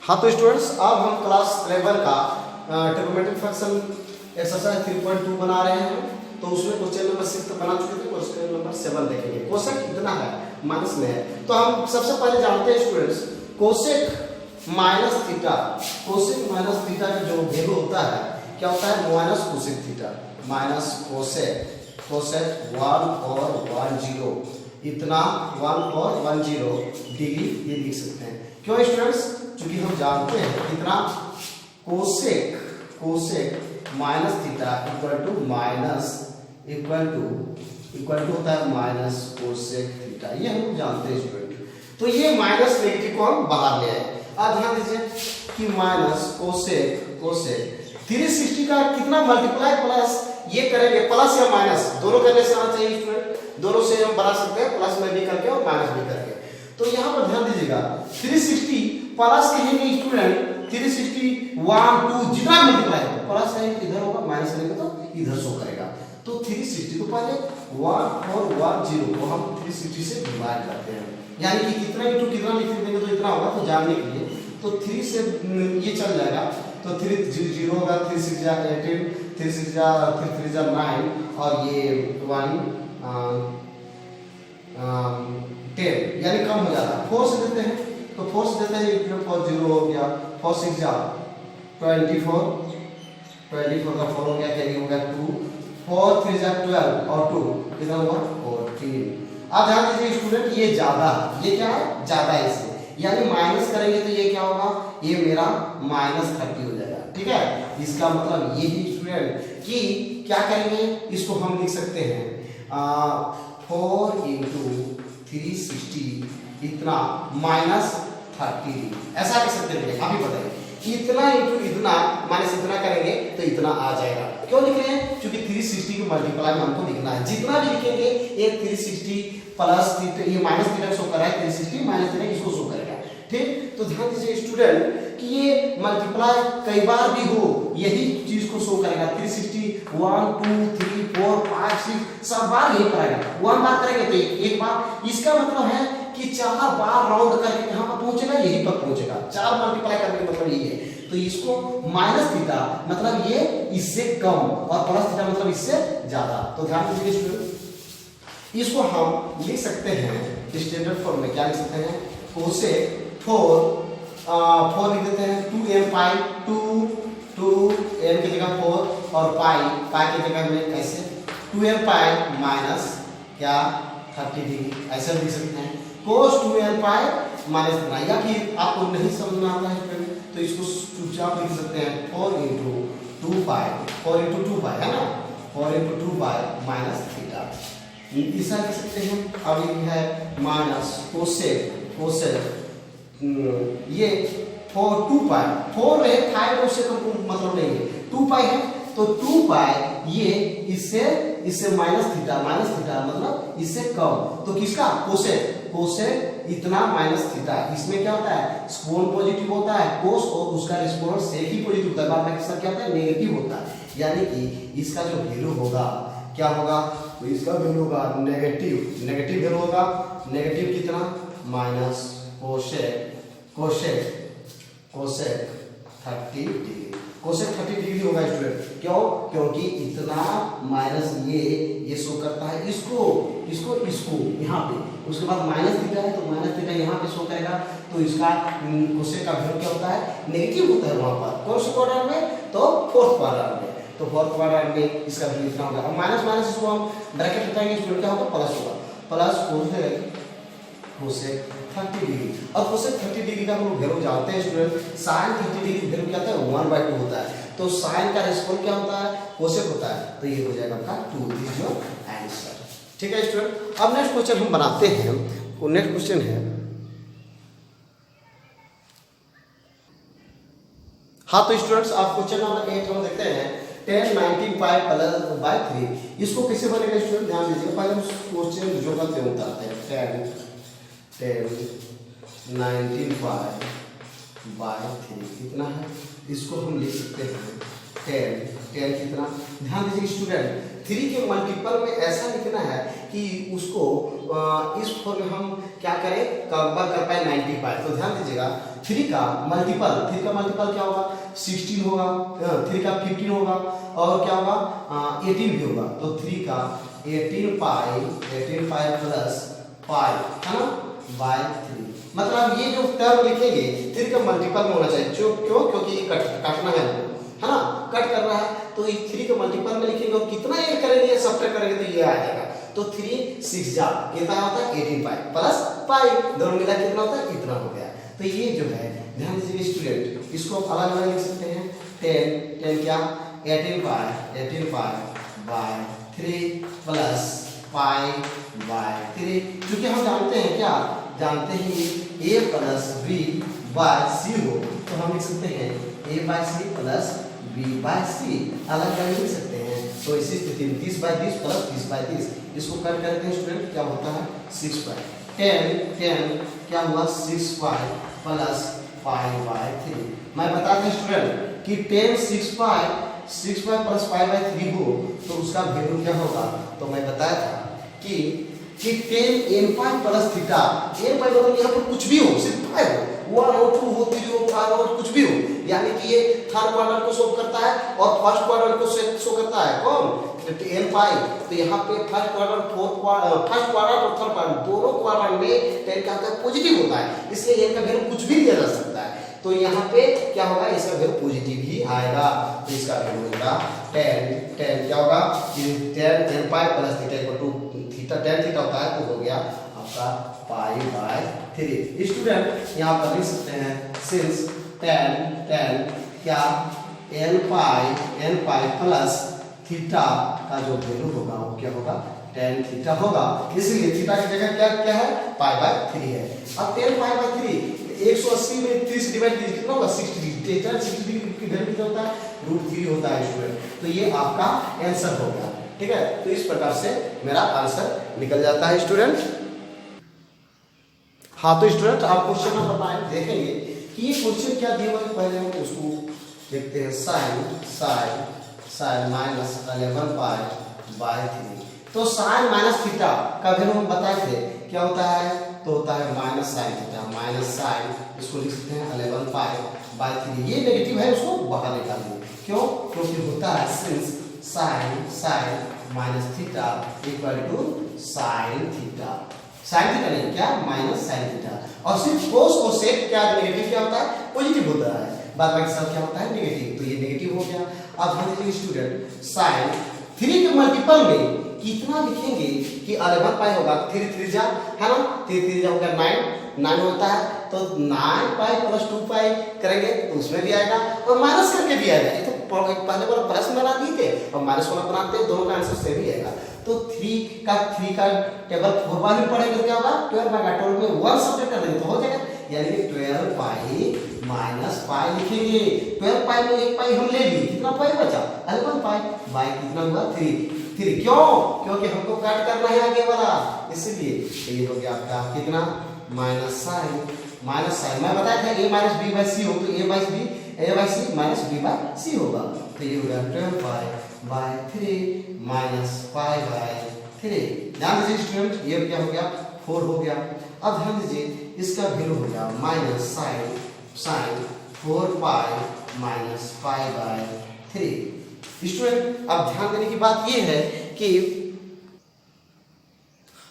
हाँ तो स्टूडेंट्स, अब हम क्लास 11 का ट्रिग्नोमेट्रिक फंक्शन एक्सरसाइज 3.2 बना रहे हैं। तो उसमें क्वेश्चन नंबर 6 तो बना चुके थे, क्वेश्चन नंबर 7 देखेंगे। कोसेक कितना है, माइनस में है। तो हम सबसे पहले जानते हैं students, cosec minus theta, cosec minus theta का जो वैल्यू होता है क्या होता है, minus cosec theta, minus cosec, cosec 1 और 1 0, इतना 1 और 1 0 डिग्री ये लिख सकते हैं। क्यों स्टूडेंट्स, क्योंकि हम जानते हैं कितना cosec, cosec minus theta equal to minus equal to होता है माइनस कोसेक थीटा, ये हम जानते हैं स्टूडेंट। तो ये माइनस नेगेटिव को हम बाहर ले आए। अब ध्यान दीजिए कि माइनस कोसेक, कोसेक 360 का कितना मल्टीप्लाई प्लस ये करेंगे, प्लस या माइनस दोनों करने से आना चाहिए स्टूडेंट, दोनों से हम बना सकते हैं, प्लस में भी करके और माइनस भी करके। तो यहाँ पर ध्यान दीजिएगा 360 प्लस कहेंगे स्टूडेंट, 360 1 2 जितना मल्टीप्लाई हो प्लस कहेंगे इधर होगा, माइनस करेंगे तो इधर शो करेगा। तो 360 तो पहले 1 और 1 0 को हम 360 से डिवाइड करते हैं, यानी कि कितना इंटू कितना लिख देंगे तो इतना होगा। तो जानने के लिए तो 3 से ये चल जाएगा, तो 3 0 होगा, 3 6 जा 18, 3 6 जा 3 जा 9 और ये 1 10, यानी कम हो जाता है। 4 से देते हैं तो 4 से देते हैं 4 0 हो गया, 4 6 जा 24, 24 का 4 हो गया, कैरी हो गया 2, 4 3 जा 12 और 2 कितना हुआ 14। अब ध्यान दीजिए स्टूडेंट, ये ज्यादा है, ये क्या है ज्यादा है इससे, यानी माइनस करेंगे तो ये क्या होगा, ये मेरा -30 हो जाएगा। ठीक है, इसका मतलब ये ही स्टूडेंट कि क्या करेंगे, इसको हम लिख सकते हैं 4 × 360 इतना -30, ऐसा कह सकते हैं। आप ही बताइए, इतना इंटू इतना माइनस इतना करेंगे तो इतना आ जाएगा। क्यों लिख रहे हैं, क्योंकि 360 के मल्टीप्लाई में हमको लिखना है। जितना भी लिखेंगे ये 360 प्लस ये माइनस थीटा शो कर रहा है, 360 माइनस थीटा इसको शो करेगा। ठीक, तो ध्यान दीजिए स्टूडेंट कि ये मल्टीप्लाई कई बार भी हो यही चीज को शो करेगा। 360 1 2 3 4 5 6 सब बार यही करेगा। 1 बार करेंगे तो एक बार, इसका मतलब है कि 4 बार राउंड करके कहां पर पहुंचेगा, यही पर पहुंचेगा। 4 मल्टीप्लाई करने का मतलब ये है। तो इसको माइनस थीटा मतलब ये इससे कम और प्लस थीटा मतलब इससे ज्यादा। तो ध्यान दीजिए स्टूडेंट, इसको हम लिख सकते हैं स्टैंडर्ड फॉर्म में। क्या लिख सकते हैं, कोसेक 4 लिख देते हैं 2m पाई, 2m की जगह 4 और पाई की जगह में कैसे 2m पाई माइनस क्या 30 डिग्री, ऐसे लिख सकते हैं। cos 2m पाई माइनस इतना, या फिर आपको नहीं समझ में आता है तो इसको चुपचाप लिख सकते हैं 4 × 2 पाई, 4 × 2 पाई है ना, 4 × 2 पाई माइनस थीटा, ऐसा लिख सकते हैं। अब ये है माइनस कोसेक, कोसेक ये 4 2 पाई, 4 है 5 उससे तो मतलब नहीं है, 2 पाई है तो 2 पाई ये इससे माइनस थीटा मतलब इससे कम। तो किसका, कोसेक, कोसेक इतना माइनस थीटा, इसमें क्या होता है कोण पॉजिटिव होता है, कोस और उसका रिस्पॉन्स सेक ही पॉजिटिव होता है, बाद बाकी सब क्या होता है नेगेटिव होता है। यानी कि इसका जो वैल्यू होगा क्या होगा, तो इसका वैल्यू होगा नेगेटिव, नेगेटिव वैल्यू होगा, नेगेटिव कितना minus cosec, cosec 30 degree, cosec 30 degree होगा स्टूडेंट। क्यों, क्योंकि इतना माइनस ये शो करता है इसको यहाँ पे, उसके बाद माइनस थीटा है तो माइनस थीटा यहाँ पे शो करेगा। तो इसका कोसेक का वैल्यू क्या होता है, नेगेटिव होता है वहां पर। कौन से क्वाड्रेंट में, तो फोर्थ क्वाड्रेंट में। तो फोर्थ क्वाड्रेंट में इसका वैल्यू इतना होगा। अब माइनस माइनस इसको हम ब्रैकेट हटाएंगे स्टूडेंट, क्या होगा प्लस होगा, प्लस कोसेक 30 डिग्री। अब कोसेक 30 डिग्री का हम लोग वैल्यू जानते हैं स्टूडेंट, sin 30 डिग्री वैल्यू क्या होता है 1/2 होता है। तो sin का रेस्पॉन्स क्या होता है, कोसेक होता है, तो ये हो जाएगा आपका 2 इज योर आंसर। ठीक है स्टूडेंट, अब नेक्स्ट क्वेश्चन हम बनाते हैं। नेक्स्ट क्वेश्चन है, हाँ तो स्टूडेंट्स आप क्वेश्चन नंबर 8 हम देखते हैं 10 19 पाई प्लस बाय 3। इसको कैसे बनेगा स्टूडेंट, ध्यान दीजिए। पहले हम क्वेश्चन जो करते हैं उतारते हैं 10 19 पाई बाय 3 कितना है, इसको हम लिख सकते हैं 10 कितना, ध्यान दीजिए स्टूडेंट 3 के मल्टीपल में ऐसा लिखना है कि उसको इस फॉर्म में हम क्या करें, कंपेयर कर पाए 90 पाए। तो ध्यान दीजिएगा 3 का मल्टीपल क्या होगा, 16 होगा, 3 का 15 होगा, और क्या होगा 18 भी होगा। तो 3 का 18 पाई प्लस पाई है ना बाय 3। मतलब ये जो टर्म लिखेंगे 3 का मल्टीपल में होना चाहिए। क्यों, क्योंकि ये काटना है ना, कट कर रहा है। तो ये 3 का मल्टीपल में लिखेंगे और कितना ऐड करेंगे, सब्ट्रैक्ट करेंगे तो ये आ जाएगा। तो 3 6 जा कितना होता है 18 पाई प्लस पाई, दोनों मिला कितना होता है, इतना हो गया। तो ये जो है ध्यान दीजिए स्टूडेंट, इसको आप अलग अलग लिख सकते हैं। 10 क्या 18 pi by 3 plus pi by 3। क्योंकि हम जानते हैं क्या, जानते हैं a plus b by c हो, तो हम लिख सकते हैं a by c plus b by c, अलग अलग लिख सकते हैं। तो इसी स्थिति में 30 बाय 30 प्लस 30 बाय 30, इसको कट करते हैं स्टूडेंट, क्या होता है 6 पाई। 10 क्या हुआ 6 पाई प्लस पाई बाय 3। मैं बताता हूं स्टूडेंट कि 10 6 पाई प्लस पाई बाय 3 हो तो उसका वैल्यू क्या होगा। तो मैं बताया था कि 10 n pi plus theta, n पाई मतलब यहाँ पर कुछ भी हो, सिर्फ पाई हो, 1 हो 2 हो 3 हो 5 हो, कुछ भी हो, यानी कि ये थर्ड क्वाड्रेंट को शो करता है और फर्स्ट क्वाड्रेंट को शो करता है। कौन n पाई। तो यहाँ पे फर्स्ट क्वाड्रेंट और थर्ड क्वाड्रेंट दोनों क्वाड्रेंट में 10 क्या होता है, पॉजिटिव होता है, इसलिए n का वैल्यू कुछ भी लिया जा सकता है। तो यहाँ पे क्या होगा, इसका वैल्यू पॉजिटिव ही आएगा। तो इसका वैल्यू होगा 10 क्या होगा 10 n pi plus theta equal to theta 10 theta होता है, तो हो गया आपका पाई बाय 3। स्टूडेंट यहाँ पर लिख सकते हैं सिंस 10 क्या n पाई प्लस थीटा का जो वैल्यू होगा वो क्या होगा 10 थीटा होगा, इसलिए थीटा की जगह क्या है पाई बाय 3 है। अब 10 पाई बाय 3 180 में 30 से डिवाइड कीजिए कितना होगा 60 डिग्री। 60 डिग्री की वैल्यू कितना होता है √3 होता है स्टूडेंट। तो ये आपका आंसर हो गया, ठीक है। तो इस प्रकार से मेरा आंसर निकल जाता है स्टूडेंट। हाँ तो स्टूडेंट आप क्वेश्चन नंबर 9 देखेंगे कि ये क्वेश्चन क्या दिया हुआ है, पहले हम उसको देखते हैं। Sine minus 11 pi by 3। तो साइन माइनस थीटा का वैल्यू हम बताए थे क्या होता है, तो होता है minus sine theta, minus sine, इसको लिख सकते हैं 11 पाई बाय 3। ये नेगेटिव है, उसको बाहर निकाल दें। क्यों, क्योंकि होता है since sine minus theta equal to sine theta नहीं क्या माइनस साइन थीटा। और सिर्फ कोस और सेक क्या नेगेटिव क्या होता है, पॉजिटिव होता है, बाद बाकी सब क्या होता है नेगेटिव। तो ये नेगेटिव हो गया। अब हम देखिए स्टूडेंट साइन 3 के मल्टीपल में कितना लिखेंगे कि 11 पाई होगा, 3 जा है ना, 3 जा होगा 9 होता है, तो 9 पाई प्लस 2 पाई करेंगे तो उसमें भी आएगा और माइनस करके भी आएगा। ये तो पहले वाला प्लस बना दिए थे और माइनस वाला बनाते हैं, दोनों का आंसर सेम ही आएगा। तो 3 का टेबल 4 बार भी पढ़ेंगे तो क्या होगा 12 बाय 12 में 1 सब्ट्रैक्ट कर देंगे तो हो जाएगा, यानी कि 12 पाई माइनस पाई लिखेंगे। 12 पाई में 1 पाई हम ले लिए, कितना पाई बचा 11 पाई बाय कितना हुआ 3। क्यों, क्योंकि हमको काट करना है आगे वाला, इसलिए ये हो गया आपका कितना माइनस साइन। मैं बताया था a minus b by c हो, तो a by c minus b by c होगा। तो ये हो गया 12 pi by 3 minus pi by 3। ध्यान दीजिए स्टूडेंट, ये क्या हो गया 4 हो गया। अब ध्यान दीजिए इसका वैल्यू हो गया minus sine 4 pi minus pi by 3। Student अब ध्यान देने की बात ये है कि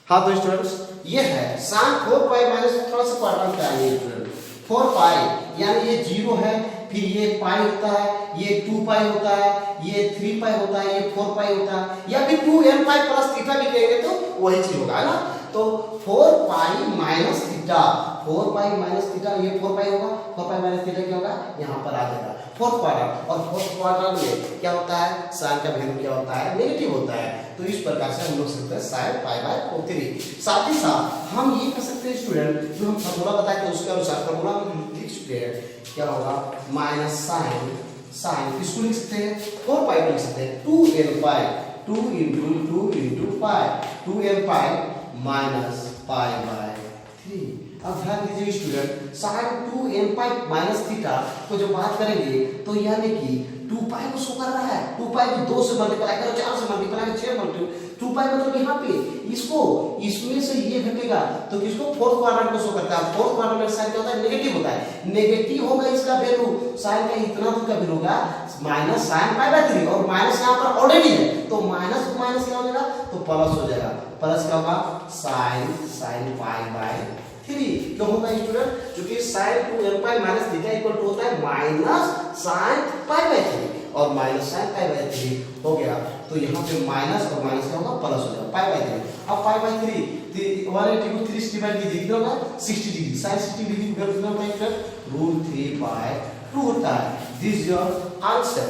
हाँ तो स्टूडेंट्स ये है साइन 4 पाई माइनस, थोड़ा सा पढ़ना क्या है स्टूडेंट, 4 पाई यानी ये 0 है, फिर ये पाई होता है, ये 2 पाई होता है, ये 3 पाई होता है, ये 4 पाई होता है, या फिर 2n पाई प्लस थीटा भी कहेंगे तो वही चीज होगा ना। तो 4 pi minus theta, 4 pi minus theta, ये 4 पाई होगा, 4 पाई माइनस थीटा क्या होगा यहाँ पर आ जाएगा 4th क्वाड्रेंट। और 4th क्वाड्रेंट में क्या होता है साइन का वैल्यू क्या होता है नेगेटिव होता है। तो इस प्रकार से हम लोग सकते हैं साइन पाई बाय 3। साथ ही साथ हम ये कर सकते हैं स्टूडेंट, जो हम फॉर्मूला बताए थे उसके अनुसार फॉर्मूला हम लिख सकते हैं क्या होगा माइनस साइन इसको लिख सकते हैं 4 पाई लिख सकते हैं 2n pi 2 into pi 2n pi minus pi by 3। अब ध्यान दीजिए student sine 2n pi minus theta को जब बात करेंगे तो यानी कि 2 पाई को शो कर रहा है, 2 पाई को 2 से मल्टीप्लाई करो, 4 से मल्टीप्लाई करो, 2 पाई मतलब यहाँ पे इसको इसमें से ये घटेगा तो किसको फोर्थ क्वाड्रेंट को शो करता है। फोर्थ क्वाड्रेंट में साइन क्या होता है नेगेटिव होता है, नेगेटिव होगा इसका वैल्यू साइन का इतना दूर का वैल्यू होगा माइनस साइन पाई बाय 3 और माइनस यहाँ पर ऑलरेडी है तो माइनस को माइनस क्या हो जाएगा तो प्लस हो जाएगा, प्लस क्या होगा साइन पाई बाय 3 क्यों होगा स्टूडेंट क्योंकि sin 2n pi minus theta equal to होता है माइनस sin पाई बाय 3 और माइनस sin पाई बाय 3 हो गया तो यहाँ पे माइनस और माइनस क्या होगा प्लस हो जाएगा पाई बाय 3। अब पाई बाय 3 180 को 3 से डिवाइड कीजिए कितना होगा 60 डिग्री, sin 60 डिग्री का कितना होता है स्टूडेंट रूट 3 बाय 2 होता है। This is your answer.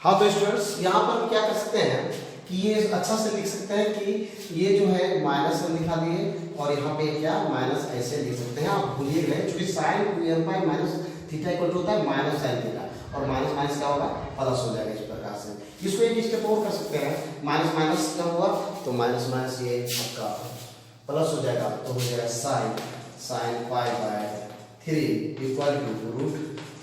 हाँ तो स्टूडेंट्स यहाँ पर हम क्या कर सकते हैं कि ये अच्छा से लिख सकते हैं कि ये जो है माइनस में दिखा दिए और यहाँ पे क्या माइनस ऐसे लिख सकते हैं। आप भूलिए गए क्योंकि sin 2n pi minus theta equal to होता है माइनस sin थीटा और माइनस माइनस क्या होगा प्लस हो जाएगा इस प्रकार से। इसको एक स्टेप और कर सकते हैं, माइनस माइनस क्या हुआ तो माइनस माइनस ये आपका प्लस हो जाएगा तो हो जाएगा sin pi by 3 equal to root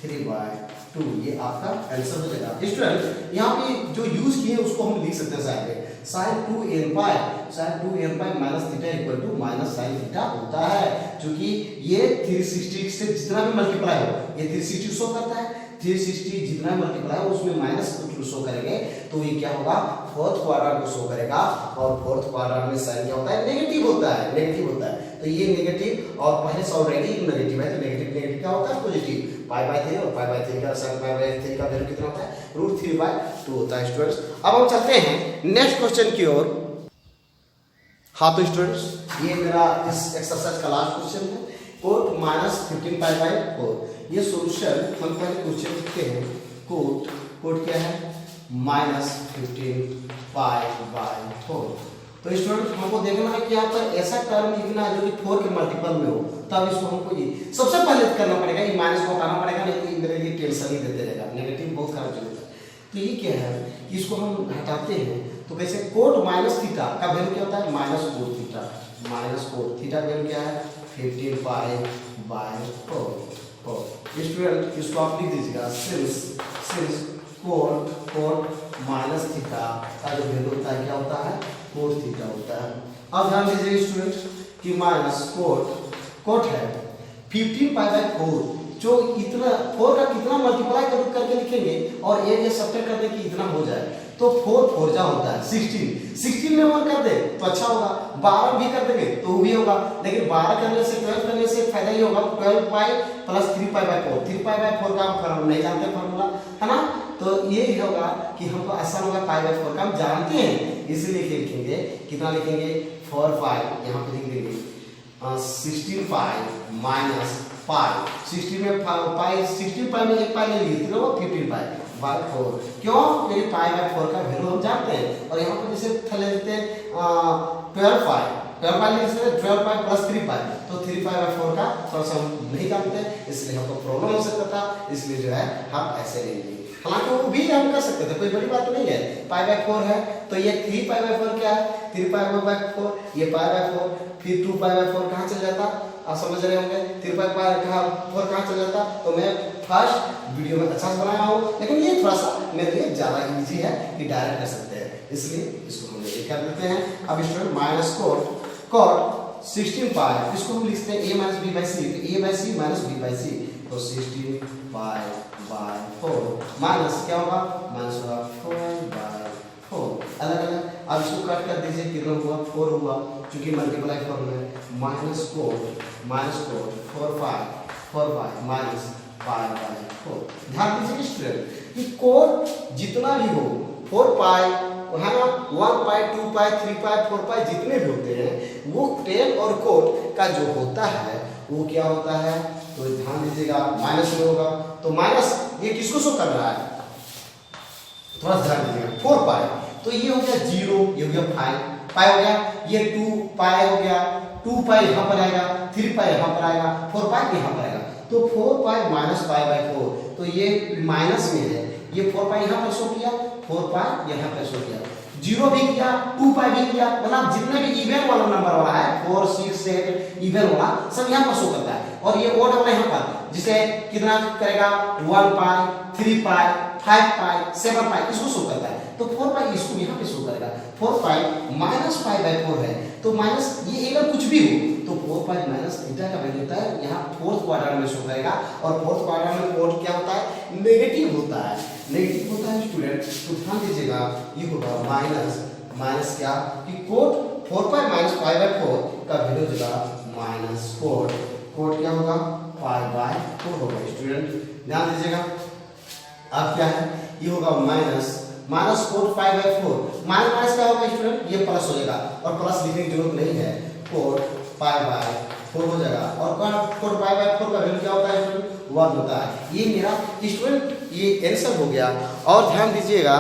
3 by 2 ये आपका आंसर हो जाएगा। स्टूडेंट यहाँ पे जो यूज किए उसको हम लिख सकते हैं साइड पे sin 2n pi minus theta equal to minus sin theta होता है क्योंकि ये 360 से जितना भी मल्टीप्लाई हो ये 360 शो करता है, 360 जितना मल्टीप्लाई हो उसमें माइनस शो करेंगे तो ये क्या होगा फोर्थ क्वाड्रेंट को शो करेगा और फोर्थ क्वाड्रेंट में साइन क्या होता है नेगेटिव होता है तो ये नेगेटिव और पहले से ऑलरेडी नेगेटिव है तो नेगेटिव क्या होता है पॉजिटिव पाई बाय 3 और पाई बाय 3 का साइन पाई बाय 3 का वैल्यू कितना होता है रूट 3 बाय 2 होता है। स्टूडेंट्स अब हम चलते हैं नेक्स्ट क्वेश्चन की ओर। हाँ तो स्टूडेंट्स ये मेरा इस एक्सरसाइज का लास्ट क्वेश्चन है कोट माइनस 15 पाई बाय 4। ये सॉल्यूशन हम पहले क्वेश्चन लिखते हैं कोट क्या है माइनस 15 पाई बाय 4। तो स्टूडेंट हमको देखना है कि यहाँ पर ऐसा टर्म लिखना है जो कि 4 के मल्टीपल में हो तब इसको हमको ये सबसे पहले करना पड़ेगा, ये माइनस को हटाना पड़ेगा नहीं तो ये मेरे लिए टेंशन ही देते रहेगा, नेगेटिव बहुत खराब चीज होता है। तो ये क्या है इसको हम हटाते हैं तो कैसे कोट माइनस थीटा का वैल्यू क्या होता है माइनस कोट थीटा का वैल्यू क्या है 15 पाई बाय 4। स्टूडेंट इसको आप लिख दीजिएगा सिंस कोट माइनस थीटा का जो वैल्यू होता है क्या होता है कोट थीटा होता है। अब ध्यान दीजिए स्टूडेंट कि माइनस कोट है 15 पाई बाय 4 जो इतना 4 का कितना मल्टीप्लाई करके लिखेंगे और ये सब्ट्रैक्ट कर दे कि इतना हो जाए तो 4 जा होता है 16 में 1 कर दे तो अच्छा होगा, 12 भी कर देंगे तो भी होगा लेकिन 12 करने से 12 करने से फायदा ये होगा 12 pi plus 3 pi by 4 3 pi by 4 का हम फॉर्मूला नहीं जानते फॉर्मूला है ना तो ये होगा कि हमको आसान होगा पाई बाय 4 का हम जानते हैं इसलिए लिखेंगे कितना लिखेंगे 4 पाई यहाँ पे लिख देंगे 16 पाई माइनस पाई 16 में पाई 16 पाई में एक पाई ले लिए तो 15 पाई बाय 4 क्यों क्योंकि पाई बाय 4 का वैल्यू हम जानते हैं और यहाँ पर जैसे ले लेते हैं 12 पाई लिख सकते हैं 12 पाई प्लस 3 पाई तो 3 पाई बाय 4 का थोड़ा सा हम नहीं जानते इसलिए हमको प्रॉब्लम हो सकता था इसलिए जो है हम ऐसे लेंगे। हालांकि वो भी हम कर सकते थे कोई बड़ी बात नहीं है पाई बाय 4 है तो ये 3 पाई बाय 4 क्या है 3 पाई बाय 4 ये पाई बाय 4 फिर 2 पाई बाय 4 कहाँ चल जाता आप समझ रहे होंगे 3 पाई बाय 4 कहाँ चल जाता तो मैं फर्स्ट वीडियो में अच्छा से बनाया हूँ लेकिन ये थोड़ा सा मेरे लिए ज़्यादा इजी है कि डायरेक्ट कर सकते हैं इसलिए इसको हम ये कर देते हैं। अब स्टूडेंट माइनस कोट 16 पाई इसको हम लिखते हैं a minus b by C a by C minus b by C तो 16 पाई बाय 4 माइनस क्या होगा माइनस होगा 4 बाय 4 अलग अब इसको कट कर दीजिए कितना हुआ 4 हुआ क्योंकि मल्टीप्लाई फॉर्म में minus cot 4 pi minus pi bye 4। ध्यान दीजिए स्टूडेंट कि कोट जितना भी हो 4 पाई है ना 1 पाई 2 पाई 3 पाई 4 पाई जितने भी होते हैं वो टेल और कोट का जो होता है वो क्या होता है तो ध्यान दीजिएगा माइनस में होगा तो माइनस ये किसको शो कर रहा है थोड़ा ध्यान दीजिएगा 4 पाई तो ये हो गया 0 ये हो गया 5 पाई हो गया ये 2 पाई हो गया 2 पाई यहाँ पर आएगा 3 पाई यहाँ पर आएगा 4 पाई यहाँ पर आएगा तो 4 पाई माइनस पाई बाय 4 तो ये माइनस में है ये 4 पाई यहाँ पर शो किया 4 पाई यहाँ पर शो किया 0 भी किया 2 पाई भी किया मतलब जितने भी इवन वाला नंबर वाला है 4 6 7 इवन वाला सब यहाँ पर शो करता है और ये ओड वाला यहाँ पर जिसे कितना करेगा 1 पाई 3 पाई 5 पाई 7 पाई इसको शो करता है, तो 4 पाई इसको यहाँ पे शो करेगा। 4 पाई माइनस पाई बाई 4 है, तो माइनस ये अगर कुछ भी हो तो 4 पाई माइनस थीटा का वैल्यू होता है यहाँ फोर्थ क्वाड्रेंट में शो करेगा। और फोर्थ क्वाड्रेंट में कोड क्या होता है, नेगेटिव होता है, नेगेटिव होता है स्टूडेंट। तो ध्यान दीजिएगा ये होगा माइनस माइनस क्या कि code 4 pi minus pi by 4 का वैल्यू होगा माइनस कोड, कोड क्या होगा पाई बाई 4 होगा स्टूडेंट, ध्यान दीजिएगा। अब क्या है, ये होगा minus minus code 5 by 4, minus minus क्या होगा स्टूडेंट, ये प्लस हो जाएगा और प्लस लिखने की जरूरत नहीं है, कोड 5 बाई 4 हो जाएगा। और कोड 5 बाई 4 का वैल्यू क्या होता है स्टूडेंट, 1 होता है। ये मेरा स्टूडेंट ये आंसर हो गया। और ध्यान दीजिएगा